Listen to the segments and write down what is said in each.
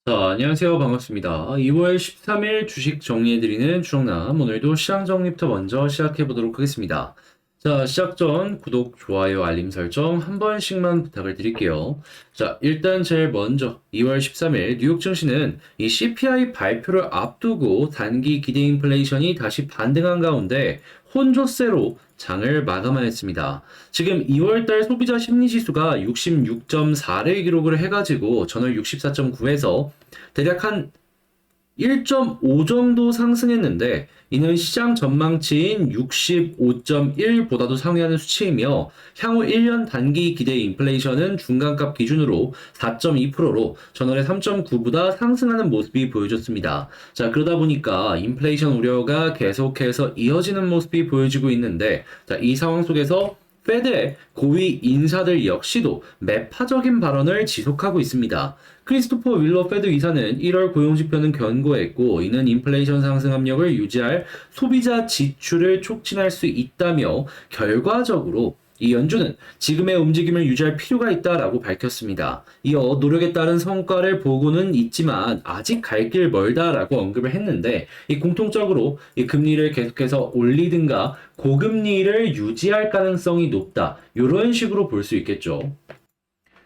안녕하세요. 반갑습니다. 2월 13일 주식 정리해드리는 주정남. 오늘도 시장 정리부터 먼저 시작해보도록 하겠습니다. 시작 전 구독, 좋아요, 알림 설정 한 번씩만 부탁을 드릴게요. 일단 제일 먼저 2월 13일 뉴욕 증시는 이 CPI 발표를 앞두고 단기 기대 인플레이션이 다시 반등한 가운데 혼조세로 장을 마감하였습니다. 지금 2월달 소비자 심리지수가 66.4를 기록을 해가지고 전월 64.9에서 대략 한 1.5 정도 상승했는데 이는 시장 전망치인 65.1보다도 상회하는 수치이며 향후 1년 단기 기대 인플레이션은 중간값 기준으로 4.2%로 전월의 3.9보다 상승하는 모습이 보여졌습니다. 그러다 보니까 인플레이션 우려가 계속해서 이어지는 모습이 보여지고 있는데 이 상황 속에서 페드의 고위 인사들 역시도 매파적인 발언을 지속하고 있습니다. 크리스토퍼 윌러 페드 이사는 1월 고용지표는 견고했고 이는 인플레이션 상승 압력을 유지할 소비자 지출을 촉진할 수 있다며 결과적으로 이 연준은 지금의 움직임을 유지할 필요가 있다라고 밝혔습니다. 이어 노력에 따른 성과를 보고는 있지만 아직 갈 길 멀다라고 언급을 했는데 이 공통적으로 이 금리를 계속해서 올리든가 고금리를 유지할 가능성이 높다. 이런 식으로 볼 수 있겠죠.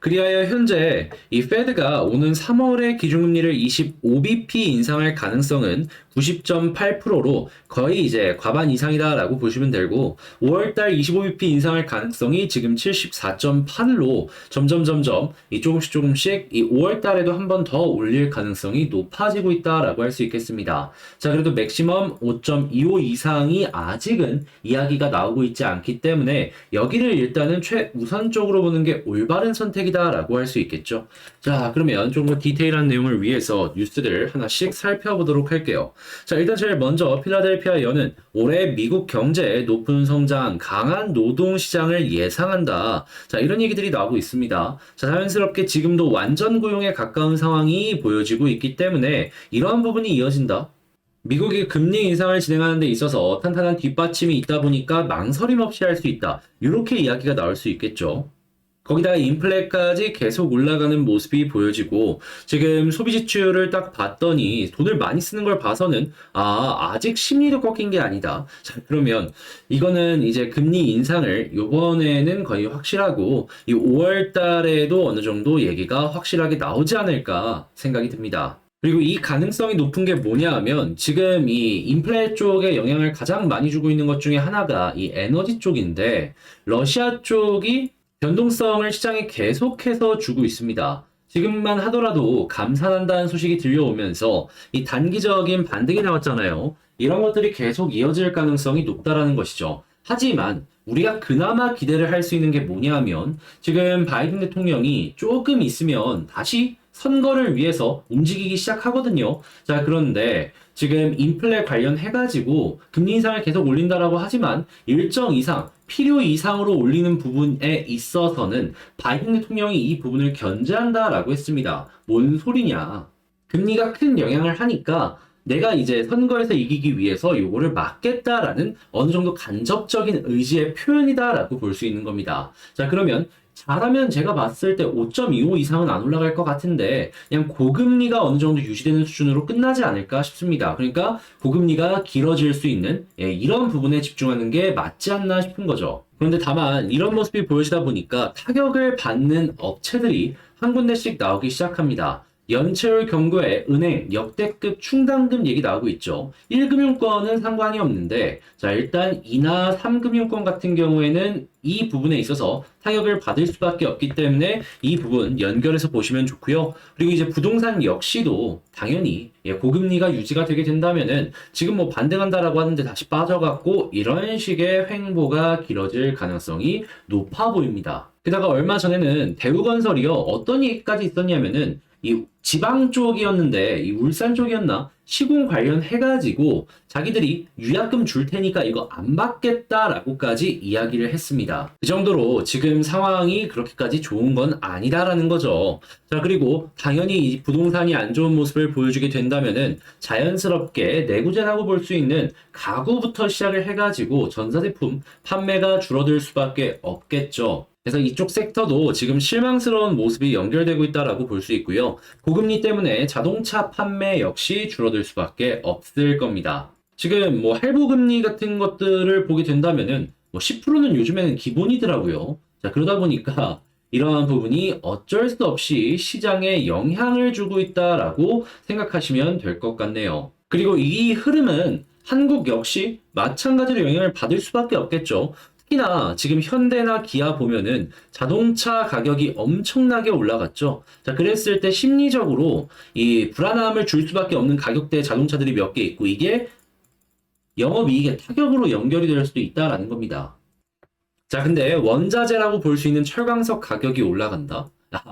그리하여 현재 이 페드가 오는 3월에 기준금리를 25bp 인상할 가능성은 90.8%로 거의 이제 과반 이상이다라고 보시면 되고 5월달 25bp 인상할 가능성이 지금 74.8로 점점 이 조금씩 이 5월달에도 한 번 더 올릴 가능성이 높아지고 있다라고 할 수 있겠습니다. 그래도 맥시멈 5.25 이상이 아직은 이야기가 나오고 있지 않기 때문에 여기를 일단은 최우선적으로 보는 게 올바른 선택이다라고 할 수 있겠죠. 그러면 좀 더 디테일한 내용을 위해서 뉴스들 하나씩 살펴보도록 할게요. 일단 제일 먼저 필라델피아 연은 올해 미국 경제의 높은 성장, 강한 노동시장을 예상한다. 이런 얘기들이 나오고 있습니다. 자연스럽게 지금도 완전 고용에 가까운 상황이 보여지고 있기 때문에 이러한 부분이 이어진다. 미국이 금리 인상을 진행하는 데 있어서 탄탄한 뒷받침이 있다 보니까 망설임 없이 할 수 있다. 이렇게 이야기가 나올 수 있겠죠. 거기다가 인플레까지 계속 올라가는 모습이 보여지고 지금 소비 지출을 딱 봤더니 돈을 많이 쓰는 걸 봐서는 아직 심리도 꺾인 게 아니다. 그러면 이거는 이제 금리 인상을 이번에는 거의 확실하고 이 5월 달에도 어느 정도 얘기가 확실하게 나오지 않을까 생각이 듭니다. 그리고 이 가능성이 높은 게 뭐냐 하면 지금 이 인플레 쪽에 영향을 가장 많이 주고 있는 것 중에 하나가 이 에너지 쪽인데 러시아 쪽이 변동성을 시장에 계속해서 주고 있습니다. 지금만 하더라도 감산한다는 소식이 들려오면서 이 단기적인 반등이 나왔잖아요. 이런 것들이 계속 이어질 가능성이 높다라는 것이죠. 하지만 우리가 그나마 기대를 할 수 있는 게 뭐냐 하면 지금 바이든 대통령이 조금 있으면 다시 선거를 위해서 움직이기 시작하거든요. 그런데 지금 인플레 관련해가지고 금리 인상을 계속 올린다라고 하지만 일정 이상 필요 이상으로 올리는 부분에 있어서는 바이든 대통령이 이 부분을 견제한다라고 했습니다. 뭔 소리냐. 금리가 큰 영향을 하니까 내가 이제 선거에서 이기기 위해서 요거를 막겠다라는 어느 정도 간접적인 의지의 표현이다라고 볼 수 있는 겁니다. 그러면 잘하면 제가 봤을 때 5.25 이상은 안 올라갈 것 같은데 그냥 고금리가 어느 정도 유지되는 수준으로 끝나지 않을까 싶습니다. 그러니까 고금리가 길어질 수 있는 이런 부분에 집중하는 게 맞지 않나 싶은 거죠. 그런데 다만 이런 모습이 보여지다 보니까 타격을 받는 업체들이 한 군데씩 나오기 시작합니다. 연체율 경고에 은행 역대급 충당금 얘기 나오고 있죠. 1금융권은 상관이 없는데 일단 2나 3금융권 같은 경우에는 이 부분에 있어서 타격을 받을 수밖에 없기 때문에 이 부분 연결해서 보시면 좋고요. 그리고 이제 부동산 역시도 당연히 고금리가 유지가 되게 된다면은 지금 뭐 반등한다라고 하는데 다시 빠져갖고 이런 식의 횡보가 길어질 가능성이 높아 보입니다. 게다가 얼마 전에는 대우건설이요 어떤 얘기까지 있었냐면은 이 지방 쪽이었는데 이 울산 쪽이었나 시공 관련해가지고 자기들이 유약금 줄 테니까 이거 안 받겠다라고까지 이야기를 했습니다. 그 정도로 지금 상황이 그렇게까지 좋은 건 아니다라는 거죠. 그리고 당연히 이 부동산이 안 좋은 모습을 보여주게 된다면은 자연스럽게 내구재라고 볼 수 있는 가구부터 시작을 해가지고 전자제품 판매가 줄어들 수밖에 없겠죠. 그래서 이쪽 섹터도 지금 실망스러운 모습이 연결되고 있다라고 볼 수 있고요. 고금리 때문에 자동차 판매 역시 줄어들 수밖에 없을 겁니다. 지금 뭐 할부금리 같은 것들을 보게 된다면은 뭐 10%는 요즘에는 기본이더라고요. 자, 그러다 보니까 이러한 부분이 어쩔 수 없이 시장에 영향을 주고 있다라고 생각하시면 될 것 같네요. 그리고 이 흐름은 한국 역시 마찬가지로 영향을 받을 수밖에 없겠죠. 특히나 지금 현대나 기아 보면은 자동차 가격이 엄청나게 올라갔죠. 자, 그랬을 때 심리적으로 이 불안함을 줄 수밖에 없는 가격대 자동차들이 몇 개 있고 이게 영업이익에 타격으로 연결이 될 수도 있다라는 겁니다. 자, 근데 원자재라고 볼 수 있는 철광석 가격이 올라간다.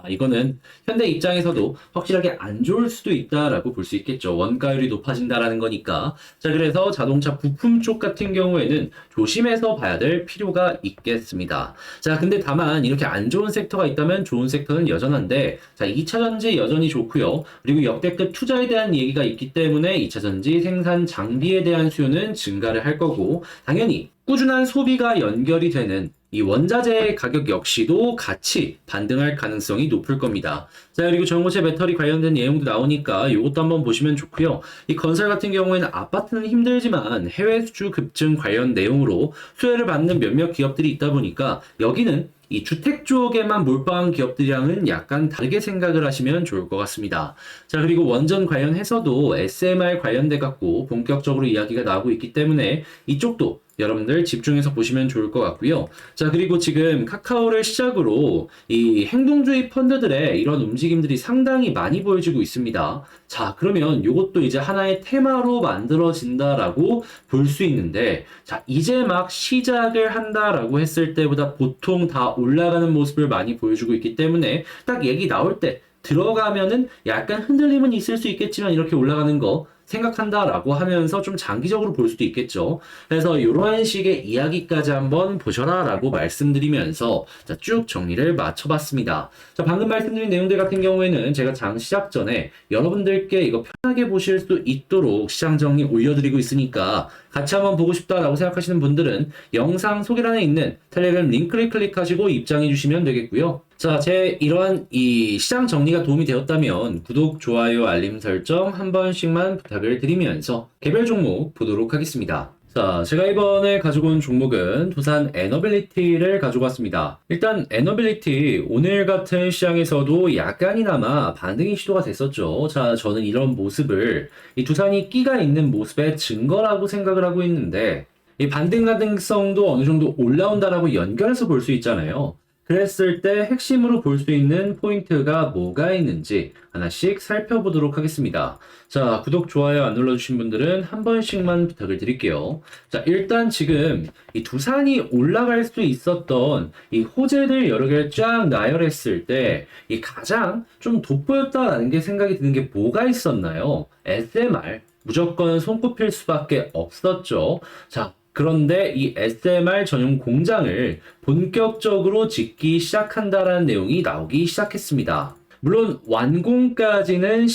이거는 현대 입장에서도 확실하게 안 좋을 수도 있다라고 볼 수 있겠죠. 원가율이 높아진다라는 거니까. 자, 그래서 자동차 부품 쪽 같은 경우에는 조심해서 봐야 될 필요가 있겠습니다. 자, 근데 다만 이렇게 안 좋은 섹터가 있다면 좋은 섹터는 여전한데, 자, 2차 전지 여전히 좋고요. 그리고 역대급 투자에 대한 얘기가 있기 때문에 2차 전지 생산 장비에 대한 수요는 증가를 할 거고, 당연히 꾸준한 소비가 연결이 되는 이 원자재 가격 역시도 같이 반등할 가능성이 높을 겁니다. 자, 그리고 전고체 배터리 관련된 내용도 나오니까 이것도 한번 보시면 좋고요. 이 건설 같은 경우에는 아파트는 힘들지만 해외 수주 급증 관련 내용으로 수혜를 받는 몇몇 기업들이 있다 보니까 여기는 이 주택 쪽에만 몰빵한 기업들이랑은 약간 다르게 생각을 하시면 좋을 것 같습니다. 자, 그리고 원전 관련해서도 SMR 관련돼 갖고 본격적으로 이야기가 나오고 있기 때문에 이쪽도 여러분들 집중해서 보시면 좋을 것 같고요. 자, 그리고 지금 카카오를 시작으로 이 행동주의 펀드들의 이런 움직임들이 상당히 많이 보여지고 있습니다. 자, 그러면 이것도 이제 하나의 테마로 만들어진다라고 볼 수 있는데, 자, 이제 막 시작을 한다라고 했을 때보다 보통 다 올라가는 모습을 많이 보여주고 있기 때문에 딱 얘기 나올 때 들어가면은 약간 흔들림은 있을 수 있겠지만 이렇게 올라가는 거 생각한다라고 하면서 좀 장기적으로 볼 수도 있겠죠. 그래서 이러한 식의 이야기까지 한번 보셔라라고 말씀드리면서 자, 쭉 정리를 마쳐봤습니다. 자, 방금 말씀드린 내용들 같은 경우에는 제가 장 시작 전에 여러분들께 이거 편하게 보실 수 있도록 시장 정리 올려드리고 있으니까 같이 한번 보고 싶다라고 생각하시는 분들은 영상 소개란에 있는 텔레그램 링크를 클릭하시고 입장해 주시면 되겠고요. 자, 제 이러한 이 시장 정리가 도움이 되었다면 구독, 좋아요, 알림 설정 한 번씩만 부탁을 드리면서 개별 종목 보도록 하겠습니다. 자, 제가 이번에 가지고 온 종목은 두산 에너빌리티를 가지고 왔습니다. 일단 에너빌리티 오늘 같은 시장에서도 약간이나마 반등이 시도가 됐었죠. 자, 저는 이런 모습을 이 두산이 끼가 있는 모습의 증거라고 생각을 하고 있는데 이 반등 가능성도 어느 정도 올라온다라고 연결해서 볼 수 있잖아요. 그랬을 때 핵심으로 볼 수 있는 포인트가 뭐가 있는지 하나씩 살펴보도록 하겠습니다. 자, 구독, 좋아요 안 눌러주신 분들은 한 번씩만 부탁을 드릴게요. 자, 일단 지금 이 두산이 올라갈 수 있었던 이 호재들 여러 개를 쫙 나열했을 때 이 가장 좀 돋보였다라는 게 생각이 드는 게 뭐가 있었나요? SMR. 무조건 손꼽힐 수밖에 없었죠. 자, 그런데 이 SMR 전용 공장을 본격적으로 짓기 시작한다라는 내용이 나오기 시작했습니다. 물론 완공까지는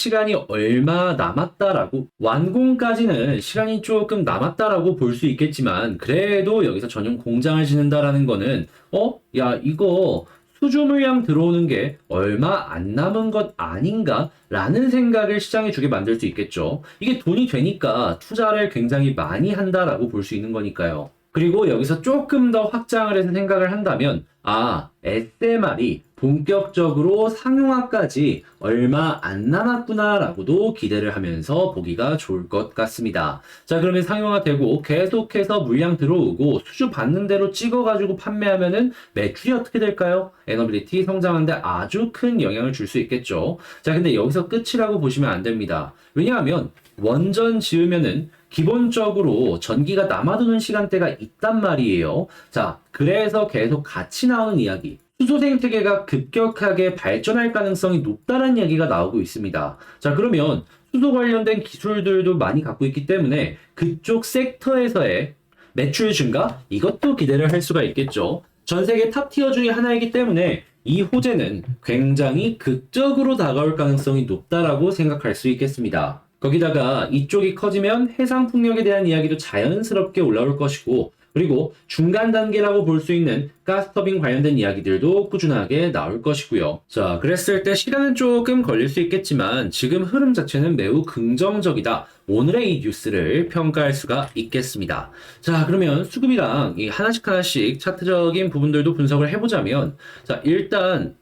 시간이 조금 남았다라고 볼 수 있겠지만 그래도 여기서 전용 공장을 짓는다라는 거는 야, 이거 수주 물량 들어오는 게 얼마 안 남은 것 아닌가? 라는 생각을 시장에 주게 만들 수 있겠죠. 이게 돈이 되니까 투자를 굉장히 많이 한다라고 볼 수 있는 거니까요. 그리고 여기서 조금 더 확장을 해서 생각을 한다면 SMR이 본격적으로 상용화까지 얼마 안 남았구나라고도 기대를 하면서 보기가 좋을 것 같습니다. 자, 그러면 상용화되고 계속해서 물량 들어오고 수주 받는 대로 찍어가지고 판매하면은 매출이 어떻게 될까요? 에너빌리티 성장하는데 아주 큰 영향을 줄 수 있겠죠. 자, 근데 여기서 끝이라고 보시면 안 됩니다. 왜냐하면 원전 지으면은 기본적으로 전기가 남아도는 시간대가 있단 말이에요. 자, 그래서 계속 같이 나오는 이야기. 수소 생태계가 급격하게 발전할 가능성이 높다는 얘기가 나오고 있습니다. 자, 그러면 수소 관련된 기술들도 많이 갖고 있기 때문에 그쪽 섹터에서의 매출 증가? 이것도 기대를 할 수가 있겠죠. 전 세계 탑티어 중에 하나이기 때문에 이 호재는 굉장히 극적으로 다가올 가능성이 높다라고 생각할 수 있겠습니다. 거기다가 이쪽이 커지면 해상 풍력에 대한 이야기도 자연스럽게 올라올 것이고, 그리고 중간 단계라고 볼 수 있는 가스터빈 관련된 이야기들도 꾸준하게 나올 것이고요. 자, 그랬을 때 시간은 조금 걸릴 수 있겠지만 지금 흐름 자체는 매우 긍정적이다. 오늘의 이 뉴스를 평가할 수가 있겠습니다. 자, 그러면 수급이랑 이 하나씩 차트적인 부분들도 분석을 해보자면, 자, 일단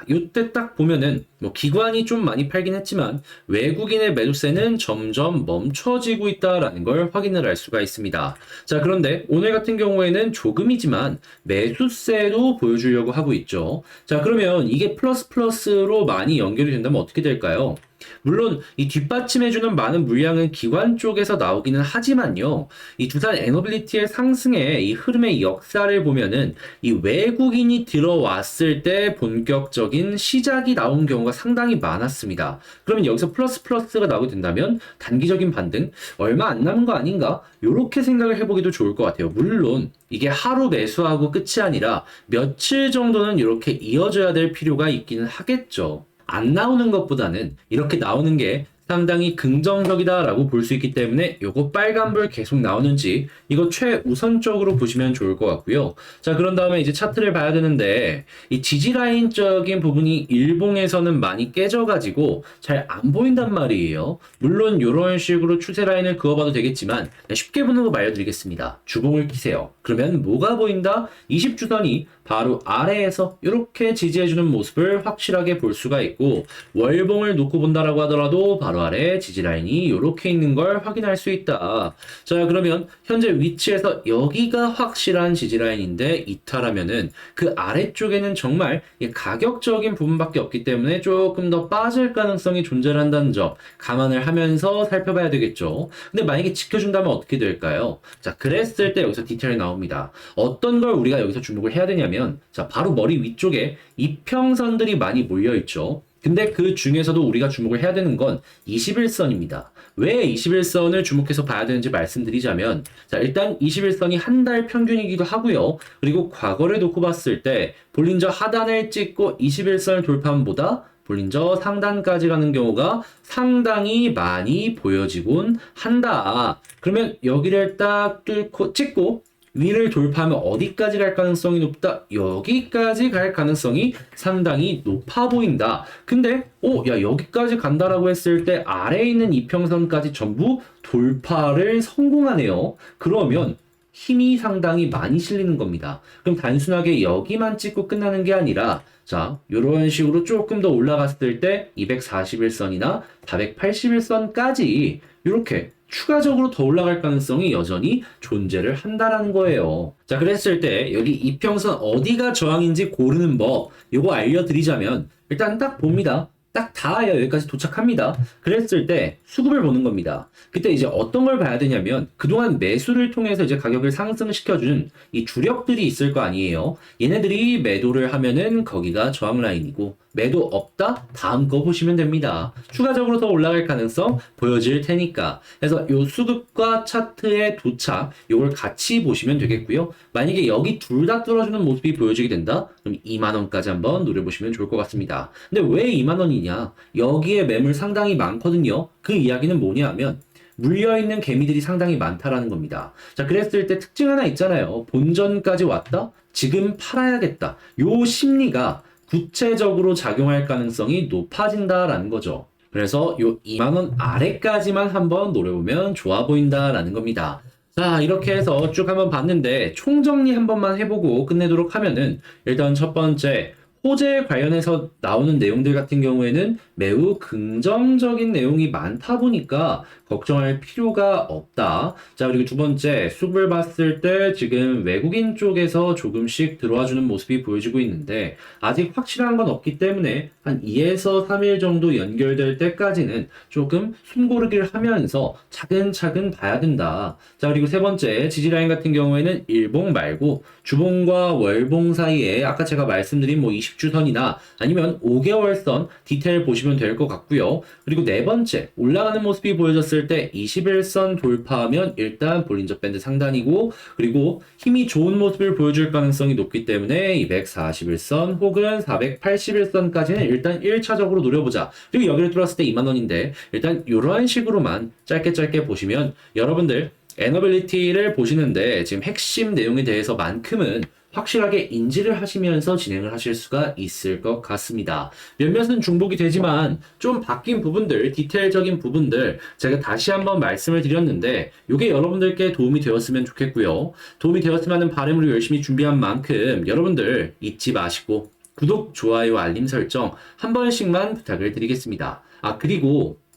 이때 딱 보면은 뭐 기관이 좀 많이 팔긴 했지만 외국인의 매도세는 점점 멈춰지고 있다라는 걸 확인을 할 수가 있습니다. 자, 그런데 오늘 같은 경우에는 조금이지만 매수세도 보여주려고 하고 있죠. 자, 그러면 이게 플러스로 많이 연결이 된다면 어떻게 될까요? 물론 이 뒷받침해주는 많은 물량은 기관 쪽에서 나오기는 하지만요. 이 두산 에너빌리티의 상승의 이 흐름의 역사를 보면은 이 외국인이 들어왔을 때 본격적인 시작이 나온 경우가 상당히 많았습니다. 그러면 여기서 플러스가 나오게 된다면 단기적인 반등 얼마 안 남은 거 아닌가? 이렇게 생각을 해보기도 좋을 것 같아요. 물론 이게 하루 매수하고 끝이 아니라 며칠 정도는 이렇게 이어져야 될 필요가 있기는 하겠죠. 안 나오는 것보다는 이렇게 나오는 게 상당히 긍정적이다라고 볼 수 있기 때문에 요거 빨간불 계속 나오는지 이거 최우선적으로 보시면 좋을 것 같고요. 자, 그런 다음에 이제 차트를 봐야 되는데 이 지지라인적인 부분이 일봉에서는 많이 깨져가지고 잘 안 보인단 말이에요. 물론 이런 식으로 추세 라인을 그어봐도 되겠지만 쉽게 보는 거 알려드리겠습니다. 주봉을 키세요. 그러면 뭐가 보인다? 20주선이 바로 아래에서 이렇게 지지해주는 모습을 확실하게 볼 수가 있고, 월봉을 놓고 본다라고 하더라도 바로 아래 지지라인이 이렇게 있는 걸 확인할 수 있다. 자, 그러면 현재 위치에서 여기가 확실한 지지라인인데 이탈하면은 그 아래쪽에는 정말 가격적인 부분밖에 없기 때문에 조금 더 빠질 가능성이 존재한다는 점 감안을 하면서 살펴봐야 되겠죠. 근데 만약에 지켜준다면 어떻게 될까요? 자, 그랬을 때 여기서 디테일이 나옵니다. 어떤 걸 우리가 여기서 주목을 해야 되냐면, 자, 바로 머리 위쪽에 이평선들이 많이 몰려있죠. 근데 그 중에서도 우리가 주목을 해야 되는 건 21선입니다. 왜 21선을 주목해서 봐야 되는지 말씀드리자면, 자, 일단 21선이 한 달 평균이기도 하고요. 그리고 과거를 놓고 봤을 때 볼린저 하단을 찍고 21선을 돌파함보다 볼린저 상단까지 가는 경우가 상당히 많이 보여지곤 한다. 그러면 여기를 딱 뚫고 찍고 위를 돌파하면 어디까지 갈 가능성이 높다? 여기까지 갈 가능성이 상당히 높아 보인다. 근데 야, 여기까지 간다라고 했을 때 아래에 있는 이평선까지 전부 돌파를 성공하네요. 그러면 힘이 상당히 많이 실리는 겁니다. 그럼 단순하게 여기만 찍고 끝나는 게 아니라, 자, 이런 식으로 조금 더 올라갔을 때 241선이나 481선까지 이렇게 추가적으로 더 올라갈 가능성이 여전히 존재를 한다라는 거예요. 자, 그랬을 때 여기 이평선 어디가 저항인지 고르는 법, 요거 알려드리자면 일단 딱 봅니다. 딱 닿아야 여기까지 도착합니다. 그랬을 때 수급을 보는 겁니다. 그때 이제 어떤 걸 봐야 되냐면 그동안 매수를 통해서 이제 가격을 상승시켜주는 이 주력들이 있을 거 아니에요. 얘네들이 매도를 하면은 거기가 저항 라인이고, 매도 없다? 다음 거 보시면 됩니다. 추가적으로 더 올라갈 가능성 보여질 테니까. 그래서 요 수급과 차트의 도착, 요걸 같이 보시면 되겠고요. 만약에 여기 둘 다 뚫어주는 모습이 보여지게 된다? 그럼 2만원까지 한번 노려보시면 좋을 것 같습니다. 근데 왜 2만원이냐? 여기에 매물 상당히 많거든요. 그 이야기는 뭐냐 하면 물려있는 개미들이 상당히 많다라는 겁니다. 자, 그랬을 때 특징 하나 있잖아요. 본전까지 왔다? 지금 팔아야겠다. 요 심리가 구체적으로 작용할 가능성이 높아진다라는 거죠. 그래서 요 2만원 아래까지만 한번 노려보면 좋아 보인다라는 겁니다. 자, 이렇게 해서 쭉 한번 봤는데 총정리 한 번만 해보고 끝내도록 하면은, 일단 첫 번째, 호재 관련해서 나오는 내용들 같은 경우에는 매우 긍정적인 내용이 많다 보니까 걱정할 필요가 없다. 자, 그리고 두 번째, 수급을 봤을 때 지금 외국인 쪽에서 조금씩 들어와주는 모습이 보여지고 있는데 아직 확실한 건 없기 때문에 한 2에서 3일 정도 연결될 때까지는 조금 숨고르기를 하면서 차근차근 봐야 된다. 자, 그리고 세 번째, 지지라인 같은 경우에는 일봉 말고 주봉과 월봉 사이에 아까 제가 말씀드린 뭐 20주선이나 아니면 5개월선 디테일 보시면 될 것 같고요. 그리고 네 번째, 올라가는 모습이 보여졌을 때 21선 돌파하면 일단 볼린저 밴드 상단이고, 그리고 힘이 좋은 모습을 보여줄 가능성이 높기 때문에 241선 혹은 481선까지는 일단 1차적으로 노려보자. 그리고 여기를 뚫었을 때 2만원인데 일단 이런 식으로만 짧게 보시면 여러분들 애너빌리티를 보시는데 지금 핵심 내용에 대해서만큼은 확실하게 인지를 하시면서 진행을 하실 수가 있을 것 같습니다. 몇몇은 중복이 되지만 좀 바뀐 부분들, 디테일적인 부분들 제가 다시 한번 말씀을 드렸는데 이게 여러분들께 도움이 되었으면 좋겠고요. 도움이 되었으면 하는 바람으로 열심히 준비한 만큼 여러분들 잊지 마시고 구독, 좋아요, 알림 설정 한 번씩만 부탁을 드리겠습니다. 그리고